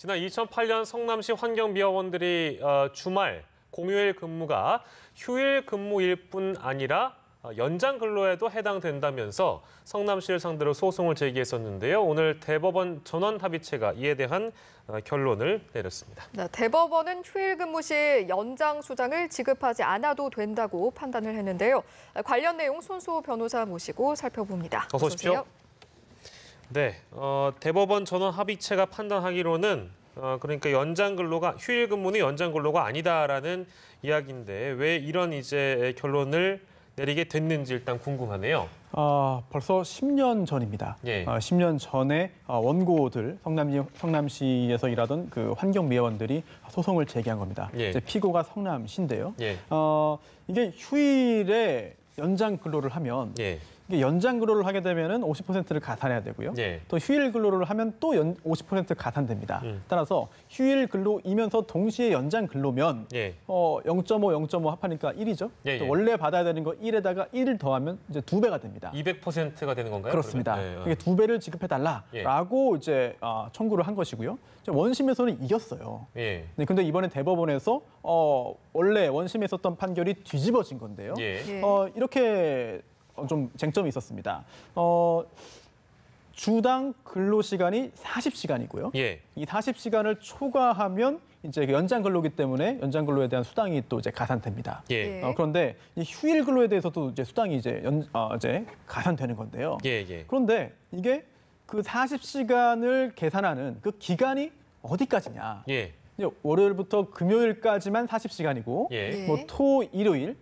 지난 2008년 성남시 환경미화원들이 주말, 공휴일 근무가 휴일 근무일 뿐 아니라 연장 근로에도 해당된다면서 성남시를 상대로 소송을 제기했었는데요. 오늘 대법원 전원합의체가 이에 대한 결론을 내렸습니다. 네, 대법원은 휴일 근무 시 연장 수당을 지급하지 않아도 된다고 판단을 했는데요. 관련 내용 손수호 변호사 모시고 살펴봅니다. 어서 오십시오. 네, 대법원 전원합의체가 판단하기로는 그러니까 연장 근로가 휴일 근무는 연장 근로가 아니다라는 이야기인데 왜 이런 이제 결론을 내리게 됐는지 일단 궁금하네요. 벌써 10년 전입니다. 예. 10년 전에 원고들 성남시에서 일하던 그 환경미화원들이 소송을 제기한 겁니다. 예. 이제 피고가 성남시인데요. 예. 이게 휴일에 연장 근로를 하면 예. 이게 연장 근로를 하게 되면은 50%를 가산해야 되고요. 예. 또 휴일 근로를 하면 또 50% 가산됩니다. 따라서 휴일 근로이면서 동시에 연장 근로면 예. 0.5 합하니까 1이죠. 예, 예. 또 원래 받아야 되는 거 1에다가 1을 더하면 이제 2배가 됩니다. 200%가 되는 건가요? 그렇습니다. 그러면? 이게 2배를 지급해달라라고 이제 청구를 한 것이고요. 원심에서는 이겼어요. 예. 네, 근데 이번에 대법원에서 원래 원심에 있었던 판결이 뒤집어진 건데요. 예. 예. 이렇게 좀 쟁점이 있었습니다. 주당 근로 시간이 40시간이고요. 예. 이 40시간을 초과하면 이제 연장 근로기 때문에 연장 근로에 대한 수당이 또 이제 가산됩니다. 예. 그런데 이 휴일 근로에 대해서도 이제 수당이 이제 이제 가산되는 건데요. 예. 예. 그런데 이게 그 40시간을 계산하는 그 기간이 어디까지냐? 예. 이제 월요일부터 금요일까지만 40시간이고, 예. 뭐 토, 일요일,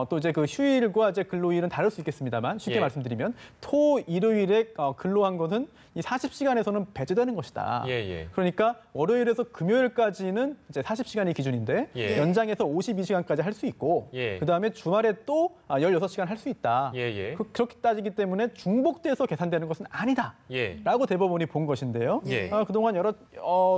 또 이제 그 휴일과 이제 근로일은 다를 수 있겠습니다만 쉽게 예. 말씀드리면 토, 일요일에 근로한 것은 이 40시간에서는 배제되는 것이다. 예. 예. 그러니까 월요일에서 금요일까지는 이제 40시간이 기준인데 예. 연장해서 52시간까지 할 수 있고 예. 그다음에 주말에 또 16시간 할 수 있다. 예. 예. 그렇게 따지기 때문에 중복돼서 계산되는 것은 아니다. 예. 라고 대법원이 본 것인데요. 예. 그동안 여러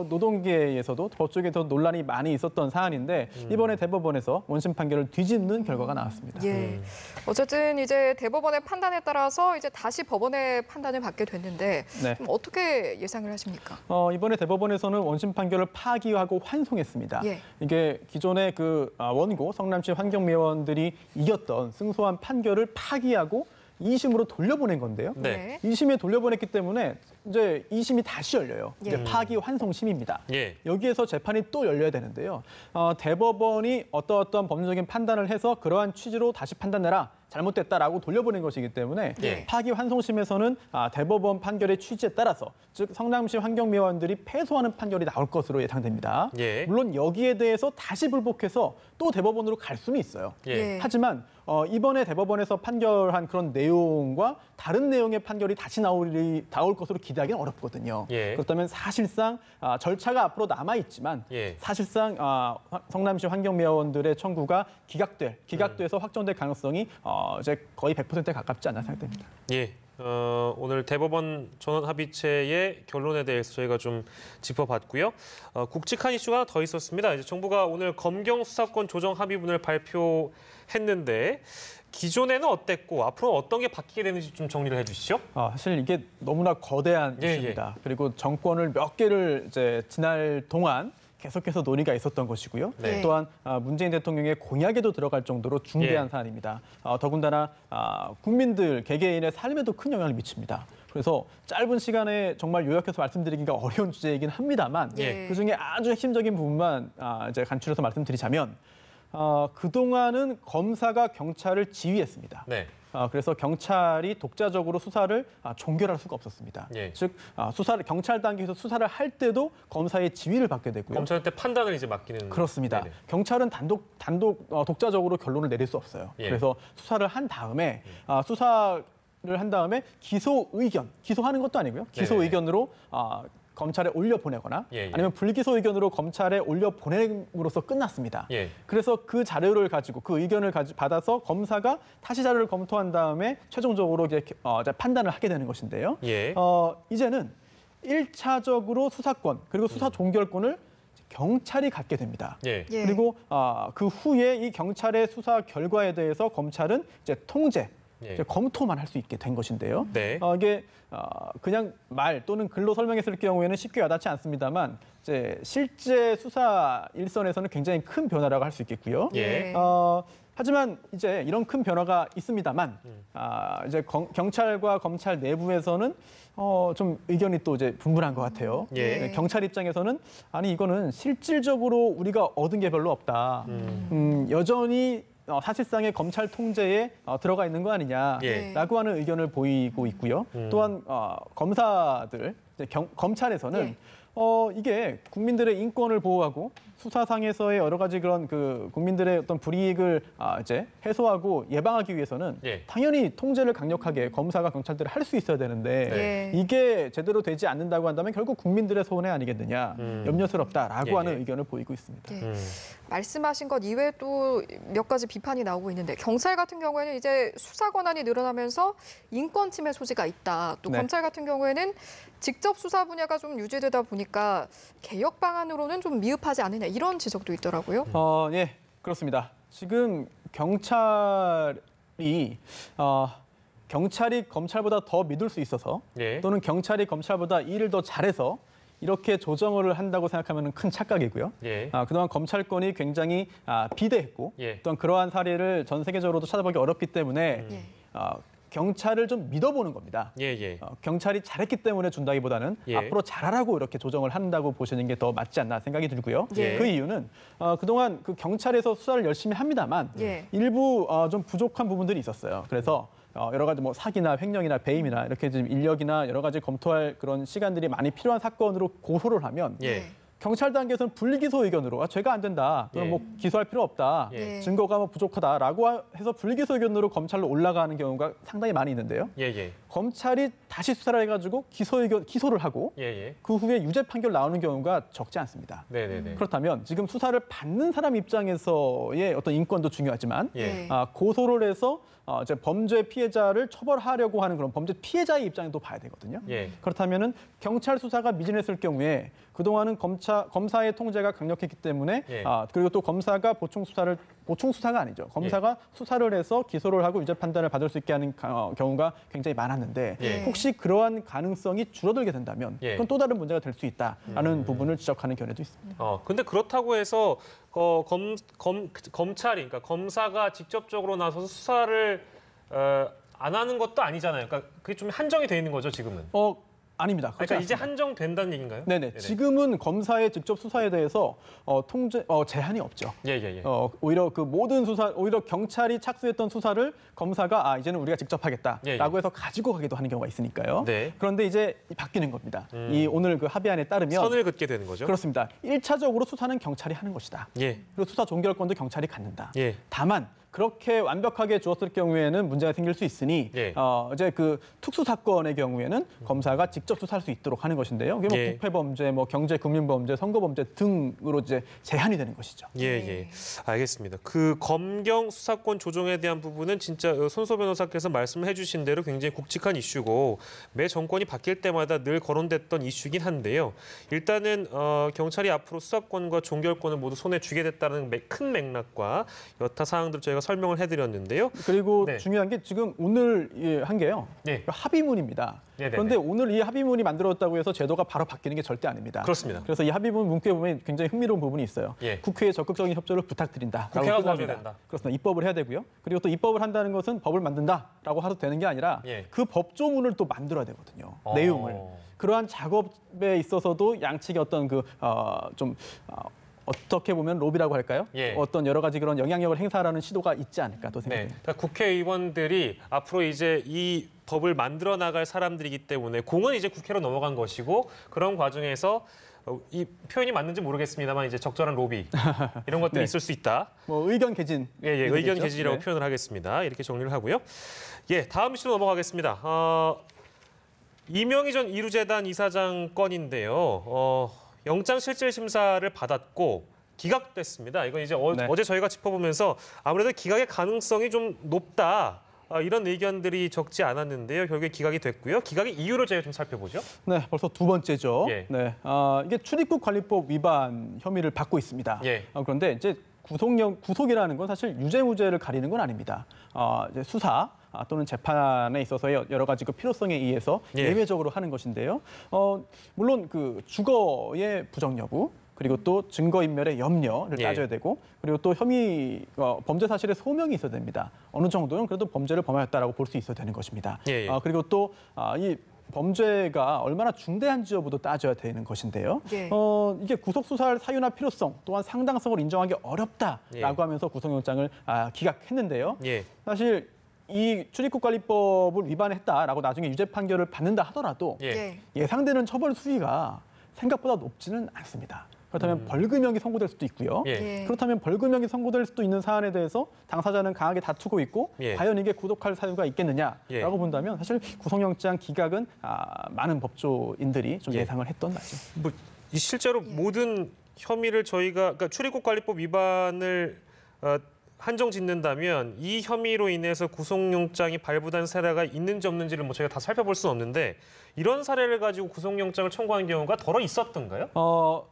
노동계에서도 법조계에서 논란이 많이 있었던 사안인데 이번에 대법원에서 원심 판결을 뒤집는 결과가 나왔습니다. 예. 어쨌든 이제 대법원의 판단에 따라서 이제 다시 법원의 판단을 받게 됐는데 네. 그럼 어떻게 예상을 하십니까? 이번에 대법원에서는 원심 판결을 파기하고 환송했습니다. 예. 이게 기존의 그 원고 성남시 환경미화원들이 이겼던 승소한 판결을 파기하고 2심으로 돌려보낸 건데요. 네. 2심에 돌려보냈기 때문에 이제 2심이 다시 열려요. 예. 이제 파기 환송심입니다. 예. 여기에서 재판이 또 열려야 되는데요. 대법원이 어떤 법률적인 판단을 해서 그러한 취지로 다시 판단해라. 잘못됐다라고 돌려보낸 것이기 때문에 예. 파기 환송심에서는 대법원 판결의 취지에 따라서 즉 성남시 환경미화원들이 패소하는 판결이 나올 것으로 예상됩니다. 예. 물론 여기에 대해서 다시 불복해서 또 대법원으로 갈 수는 있어요. 예. 하지만 이번에 대법원에서 판결한 그런 내용과 다른 내용의 판결이 다시 나올 것으로 기대하기는 어렵거든요. 예. 그렇다면 사실상 절차가 앞으로 남아 있지만 예. 사실상 성남시 환경미화원들의 청구가 기각돼서 확정될 가능성이 이제 거의 100%에 가깝지 않나 생각됩니다. 예. 오늘 대법원 전원합의체의 결론에 대해서 저희가 좀 짚어봤고요. 굵직한 이슈가 하나 더 있었습니다. 이제 정부가 오늘 검경 수사권 조정 합의문을 발표했는데 기존에는 어땠고 앞으로 어떤 게 바뀌게 되는지 좀 정리를 해주시죠. 사실 이게 너무나 거대한 예, 이슈입니다. 그리고 정권을 몇 개를 이제 지날 동안 계속해서 논의가 있었던 것이고요. 네. 또한 문재인 대통령의 공약에도 들어갈 정도로 중대한 예. 사안입니다. 더군다나 국민들 개개인의 삶에도 큰 영향을 미칩니다. 그래서 짧은 시간에 정말 요약해서 말씀드리기가 어려운 주제이긴 합니다만 예. 그중에 아주 핵심적인 부분만 이제 간추려서 말씀드리자면 그동안은 검사가 경찰을 지휘했습니다. 네. 그래서 경찰이 독자적으로 수사를 종결할 수가 없었습니다. 예. 즉 경찰 단계에서 수사를 할 때도 검사의 지휘를 받게 되고요. 검찰한테 판단을 이제 맡기는. 그렇습니다. 네네. 경찰은 독자적으로 결론을 내릴 수 없어요. 예. 그래서 수사를 한 다음에 기소하는 것도 아니고요. 기소 네네. 의견으로 검찰에 올려보내거나 예. 아니면 불기소 의견으로 검찰에 올려보냄으로써 끝났습니다. 예. 그래서 그 자료를 가지고 그 의견을 받아서 검사가 다시 자료를 검토한 다음에 최종적으로 이제 판단을 하게 되는 것인데요. 예. 이제는 1차적으로 수사권 그리고 수사 종결권을 경찰이 갖게 됩니다. 예. 예. 그리고 그 후에 이 경찰의 수사 결과에 대해서 검찰은 이제 통제 예. 이제 검토만 할 수 있게 된 것인데요. 네. 이게 그냥 말 또는 글로 설명했을 경우에는 쉽게 와닿지 않습니다만 이제 실제 수사 일선에서는 굉장히 큰 변화라고 할 수 있겠고요. 예. 하지만 이제 이런 큰 변화가 있습니다만 이제 경찰과 검찰 내부에서는 좀 의견이 또 이제 분분한 것 같아요. 예. 네, 경찰 입장에서는 아니 이거는 실질적으로 우리가 얻은 게 별로 없다. 여전히 사실상의 검찰 통제에 들어가 있는 거 아니냐라고 예. 하는 의견을 보이고 있고요. 또한 검사들, 검찰에서는 예. 이게 국민들의 인권을 보호하고 수사상에서의 여러 가지 그런 그 국민들의 어떤 불이익을 이제 해소하고 예방하기 위해서는 예. 당연히 통제를 강력하게 검사가 경찰들이 할 수 있어야 되는데 예. 이게 제대로 되지 않는다고 한다면 결국 국민들의 손해 아니겠느냐 염려스럽다라고 예, 하는 예. 의견을 보이고 있습니다. 예. 말씀하신 것 이외에 또 몇 가지 비판이 나오고 있는데 경찰 같은 경우에는 이제 수사 권한이 늘어나면서 인권 침해 소지가 있다. 또 네. 검찰 같은 경우에는 직접 수사 분야가 좀 유지되다 보니까 개혁 방안으로는 좀 미흡하지 않느냐 이런 지적도 있더라고요. 예, 그렇습니다. 지금 경찰이 검찰보다 더 믿을 수 있어서 예. 또는 경찰이 검찰보다 일을 더 잘해서 이렇게 조정을 한다고 생각하면 큰 착각이고요. 예. 그동안 검찰권이 굉장히 비대했고 예. 또한 그러한 사례를 전 세계적으로도 찾아보기 어렵기 때문에 예. 경찰을 좀 믿어보는 겁니다. 예. 예. 경찰이 잘했기 때문에 준다기보다는 예. 앞으로 잘하라고 이렇게 조정을 한다고 보시는 게 더 맞지 않나 생각이 들고요. 예. 그 이유는 그동안 그 경찰에서 수사를 열심히 합니다만 예. 일부 좀 부족한 부분들이 있었어요. 그래서 여러 가지 뭐 사기나 횡령이나 배임이나 이렇게 좀 인력이나 여러 가지 검토할 그런 시간들이 많이 필요한 사건으로 고소를 하면 예. 경찰 단계에서는 불기소 의견으로 죄가 안 된다 또는 예. 뭐 기소할 필요 없다 예. 증거가 뭐 부족하다라고 해서 불기소 의견으로 검찰로 올라가는 경우가 상당히 많이 있는데요. 예. 예. 검찰이 다시 수사를 해가지고 기소를 하고 예. 예. 그 후에 유죄 판결 나오는 경우가 적지 않습니다. 네네네. 그렇다면 지금 수사를 받는 사람 입장에서의 어떤 인권도 중요하지만 예. 고소를 해서 이제 범죄 피해자를 처벌하려고 하는 그런 범죄 피해자의 입장도 봐야 되거든요. 예. 그렇다면은 경찰 수사가 미진했을 경우에 그동안은 검사의 통제가 강력했기 때문에 예. 그리고 또 검사가 보충 수사가 아니죠. 검사가 수사를 해서 기소를 하고 유죄 판단을 받을 수 있게 하는 경우가 굉장히 많았는데 예. 혹시 그러한 가능성이 줄어들게 된다면 예. 그건 또 다른 문제가 될 수 있다라는 부분을 지적하는 견해도 있습니다. 근데 그렇다고 해서 검찰이, 그러니까 검사가 직접적으로 나서서 수사를 안 하는 것도 아니잖아요. 그러니까 그게 좀 한정이 돼 있는 거죠, 지금은. 아닙니다. 그렇지 그러니까 이제 않습니다. 한정된다는 얘기인가요? 네네. 지금은 검사의 직접 수사에 대해서 제한이 없죠. 예. 오히려 그 모든 오히려 경찰이 착수했던 수사를 검사가 이제는 우리가 직접 하겠다라고 예. 해서 가지고 가기도 하는 경우가 있으니까요. 네. 그런데 이제 바뀌는 겁니다. 이 오늘 그 합의안에 따르면 선을 긋게 되는 거죠. 그렇습니다. 1차적으로 수사는 경찰이 하는 것이다. 예. 그리고 수사 종결권도 경찰이 갖는다. 예. 다만 그렇게 완벽하게 주었을 경우에는 문제가 생길 수 있으니 예. 이제 그 특수 사건의 경우에는 검사가 직접 수사할 수 있도록 하는 것인데요. 그게 뭐 예. 부패 범죄, 뭐 경제 금융 범죄, 선거 범죄 등으로 이제 제한이 되는 것이죠. 예. 알겠습니다. 그 검경 수사권 조정에 대한 부분은 진짜 손소 변호사께서 말씀해 주신 대로 굉장히 굵직한 이슈고 매 정권이 바뀔 때마다 늘 거론됐던 이슈긴 한데요. 일단은 경찰이 앞으로 수사권과 종결권을 모두 손에 쥐게 됐다는 큰 맥락과 여타 사항들 저희가 설명을 해드렸는데요. 그리고 네. 중요한 게 지금 오늘 한 게요. 예. 합의문입니다. 네네네. 그런데 오늘 이 합의문이 만들어졌다고 해서 제도가 바로 바뀌는 게 절대 아닙니다. 그렇습니다. 그래서 이 합의문 문구에 보면 굉장히 흥미로운 부분이 있어요. 예. 국회의 적극적인 협조를 부탁드린다. 국회가 도와줘야 된다. 그렇습니다. 입법을 해야 되고요. 그리고 또 입법을 한다는 것은 법을 만든다라고 해도 되는 게 아니라 예. 그 법조문을 또 만들어야 되거든요. 내용을. 그러한 작업에 있어서도 양측의 어떤 어떻게 보면 로비라고 할까요? 예. 어떤 여러 가지 그런 영향력을 행사하는 시도가 있지 않을까 또 네, 생각됩니다. 그러니까 국회의원들이 앞으로 이제 이 법을 만들어 나갈 사람들이기 때문에 공은 이제 국회로 넘어간 것이고 그런 과정에서 이 표현이 맞는지 모르겠습니다만 이제 적절한 로비 이런 것들이 네. 있을 수 있다. 뭐 의견 개진. 예, 의견 개진이라고 네. 표현을 하겠습니다. 이렇게 정리를 하고요. 예, 다음 이슈로 넘어가겠습니다. 이명희 전 이루재단 이사장 건인데요. 영장 실질 심사를 받았고 기각됐습니다. 이건 이제 네. 어제 저희가 짚어보면서 아무래도 기각의 가능성이 좀 높다. 이런 의견들이 적지 않았는데요. 결국에 기각이 됐고요. 기각의 이유를 저희가 좀 살펴보죠. 네, 벌써 두 번째죠. 예. 네, 이게 출입국 관리법 위반 혐의를 받고 있습니다. 예. 그런데 이제 구속이라는 건 사실 유죄무죄를 가리는 건 아닙니다. 이제 수사 또는 재판에 있어서 여러 가지 그 필요성에 의해서 예. 예외적으로 하는 것인데요. 물론 그 주거의 부정 여부, 그리고 또 증거인멸의 염려를 예. 따져야 되고, 그리고 또 혐의 범죄 사실의 소명이 있어야 됩니다. 어느 정도는 그래도 범죄를 범하였다라고 볼 수 있어야 되는 것입니다. 예, 예. 그리고 또 이 범죄가 얼마나 중대한지 여부도 따져야 되는 것인데요. 예. 이게 구속 수사할 사유나 필요성 또한 상당성을 인정하기 어렵다라고 예. 하면서 구속영장을 기각했는데요. 예. 사실 이 출입국관리법을 위반했다라고 나중에 유죄 판결을 받는다 하더라도 예. 예상되는 처벌 수위가 생각보다 높지는 않습니다. 그렇다면 벌금형이 선고될 수도 있고요. 예. 예. 그렇다면 벌금형이 선고될 수도 있는 사안에 대해서 당사자는 강하게 다투고 있고 예. 과연 이게 구속할 사유가 있겠느냐라고 예. 본다면 사실 구속영장 기각은 많은 법조인들이 좀 예. 예상을 했던 바죠. 뭐 이 실제로 모든 혐의를 저희가 그러니까 출입국관리법 위반을 한정 짓는다면 이 혐의로 인해서 구속영장이 발부된 사례가 있는지 없는지를 뭐 저희가 다 살펴볼 수는 없는데 이런 사례를 가지고 구속영장을 청구한 경우가 더러 있었던가요?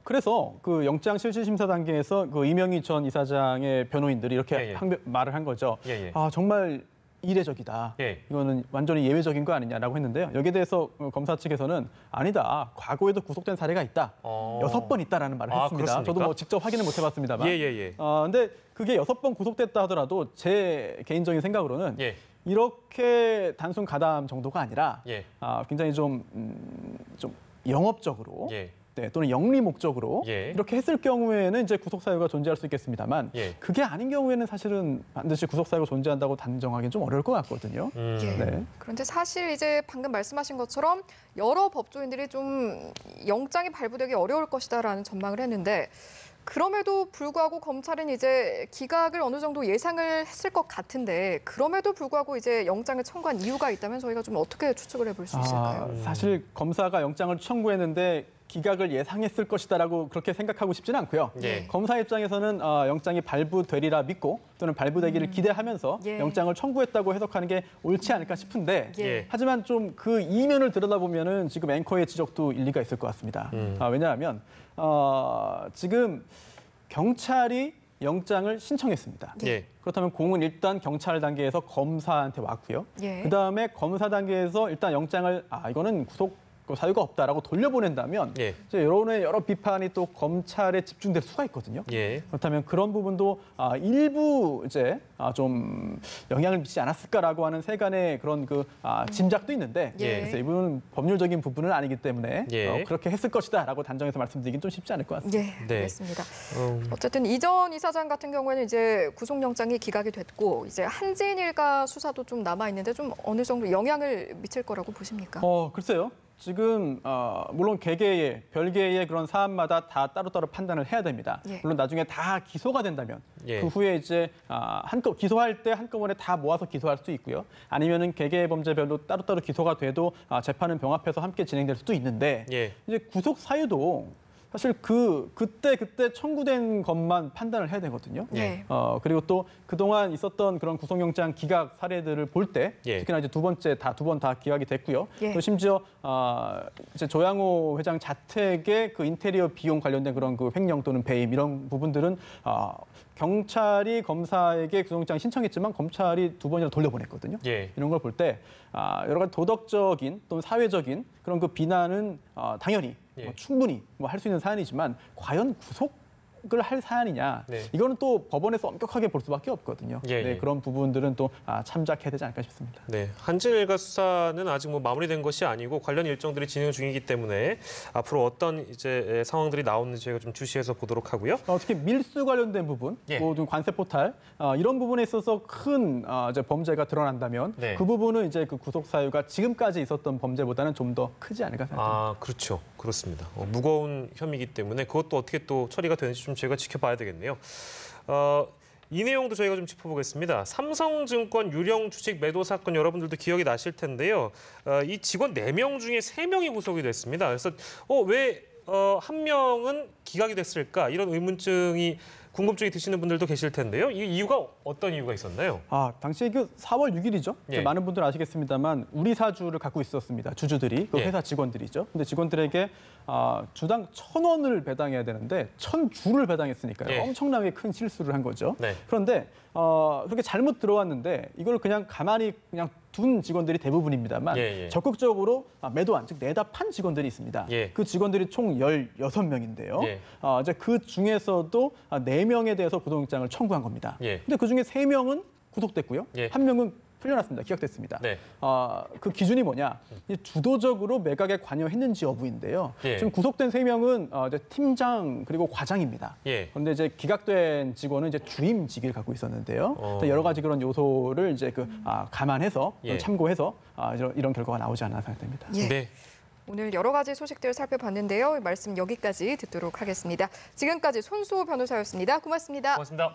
그래서 그 영장 실질심사 단계에서 그 이명희 전 이사장의 변호인들이 이렇게 예, 예. 말을 한 거죠. 예, 예. 정말 이례적이다. 예. 이거는 완전히 예외적인 거 아니냐라고 했는데요. 여기에 대해서 검사 측에서는 아니다. 과거에도 구속된 사례가 있다. 6번 있다라는 말을 했습니다. 그렇습니까? 저도 뭐 직접 확인을 못 해봤습니다만. 예. 근데 그게 6번 구속됐다 하더라도 제 개인적인 생각으로는 예. 이렇게 단순 가담 정도가 아니라 예. 굉장히 좀 영업적으로 예. 또는 영리 목적으로 예. 이렇게 했을 경우에는 이제 구속 사유가 존재할 수 있겠습니다만 예. 그게 아닌 경우에는 사실은 반드시 구속 사유가 존재한다고 단정하기는 좀 어려울 것 같거든요. 예. 네. 그런데 사실 이제 방금 말씀하신 것처럼 여러 법조인들이 좀 영장이 발부되기 어려울 것이다라는 전망을 했는데 그럼에도 불구하고 검찰은 이제 기각을 어느 정도 예상을 했을 것 같은데 그럼에도 불구하고 이제 영장을 청구한 이유가 있다면 저희가 좀 어떻게 추측을 해볼 수 있을까요? 사실 검사가 영장을 청구했는데 기각을 예상했을 것이다라고 그렇게 생각하고 싶지는 않고요. 예. 검사 입장에서는 영장이 발부되리라 믿고 또는 발부되기를 기대하면서 예. 영장을 청구했다고 해석하는 게 옳지 않을까 싶은데 예. 하지만 좀 그 이면을 들여다보면은 지금 앵커의 지적도 일리가 있을 것 같습니다. 왜냐하면 지금 경찰이 영장을 신청했습니다. 예. 그렇다면 공은 일단 경찰 단계에서 검사한테 왔고요. 예. 그다음에 검사 단계에서 일단 영장을 이거는 구속 사유가 없다라고 돌려보낸다면 예. 이제 여론의 여러 비판이 또 검찰에 집중될 수가 있거든요. 예. 그렇다면 그런 부분도 일부 이제 좀 영향을 미치지 않았을까라고 하는 세간의 그런 그 짐작도 있는데 예. 그래서 이 부분은 법률적인 부분은 아니기 때문에 예. 그렇게 했을 것이다라고 단정해서 말씀드리긴 좀 쉽지 않을 것 같습니다. 예, 네. 알겠습니다. 어쨌든 이전 이사장 같은 경우에는 이제 구속영장이 기각이 됐고 이제 한진 일가 수사도 좀 남아 있는데 좀 어느 정도 영향을 미칠 거라고 보십니까? 글쎄요. 지금 물론 개개의 별개의 그런 사안마다 다 따로따로 판단을 해야 됩니다. 예. 물론 나중에 다 기소가 된다면 예. 그 후에 이제 기소할 때 한꺼번에 다 모아서 기소할 수 있고요. 아니면은 개개의 범죄별로 따로따로 기소가 돼도 재판은 병합해서 함께 진행될 수도 있는데 예. 이제 구속 사유도 사실 그때 청구된 것만 판단을 해야 되거든요. 네. 그리고 또 그동안 있었던 그런 구속영장 기각 사례들을 볼 때 예. 특히나 이제 두 번 다 기각이 됐고요. 예. 또 심지어 이제 조양호 회장 자택의 그 인테리어 비용 관련된 그런 그 횡령 또는 배임 이런 부분들은 경찰이 검사에게 구속영장 신청했지만 검찰이 두 번이나 돌려보냈거든요. 예. 이런 걸 볼 때 여러 가지 도덕적인 또는 사회적인 그런 그 비난은 당연히 예. 충분히 할 수 있는 사안이지만 과연 구속을 할 사안이냐 네. 이거는 또 법원에서 엄격하게 볼 수밖에 없거든요. 예, 네, 예. 그런 부분들은 또 참작해야 되지 않을까 싶습니다. 네, 한진 일가 수사는 아직 뭐 마무리된 것이 아니고 관련 일정들이 진행 중이기 때문에 앞으로 어떤 이제 상황들이 나오는지 저희가 좀 주시해서 보도록 하고요. 특히 밀수 관련된 부분, 예. 좀 관세 포탈 이런 부분에 있어서 큰 이제 범죄가 드러난다면 네. 그 부분은 이제 그 구속 사유가 지금까지 있었던 범죄보다는 좀 더 크지 않을까 생각합니다. 그렇죠. 그렇습니다. 무거운 혐의이기 때문에 그것도 어떻게 또 처리가 되는지 좀 저희가 지켜봐야 되겠네요. 이 내용도 저희가 좀 짚어보겠습니다. 삼성증권 유령 주식 매도 사건 여러분들도 기억이 나실 텐데요. 이 직원 4명 중에 3명이 구속이 됐습니다. 그래서 왜 한 명은 기각이 됐을까? 이런 의문증이 궁금증이 드시는 분들도 계실 텐데요. 이 이유가 어떤 이유가 있었나요? 당시에 그 4월 6일이죠. 예. 많은 분들은 아시겠습니다만 우리 사주를 갖고 있었습니다. 주주들이, 그 예. 회사 직원들이죠. 근데 직원들에게 주당 1,000원을 배당해야 되는데 1,000주를 배당했으니까요. 예. 엄청나게 큰 실수를 한 거죠. 네. 그런데 그렇게 잘못 들어왔는데 이걸 그냥 가만히 그냥 둔 직원들이 대부분입니다만 예, 예. 적극적으로 매도한, 즉 내다 판 직원들이 있습니다. 예. 그 직원들이 총 16명인데요. 예. 이제 그 중에서도 4명에 대해서 구속영장을 청구한 겁니다. 예. 근데 그 중에 3명은 구속됐고요. 예. 1명은 풀려났습니다. 기각됐습니다. 네. 그 기준이 뭐냐? 이 주도적으로 매각에 관여했는지 여부인데요. 예. 지금 구속된 3명은 이제 팀장 그리고 과장입니다. 예. 그런데 이제 기각된 직원은 이제 주임직을 갖고 있었는데요. 여러 가지 그런 요소를 이제 감안해서 예. 참고해서 이런 결과가 나오지 않나 생각됩니다. 예. 네. 오늘 여러 가지 소식들 살펴봤는데요. 말씀 여기까지 듣도록 하겠습니다. 지금까지 손수호 변호사였습니다. 고맙습니다. 고맙습니다.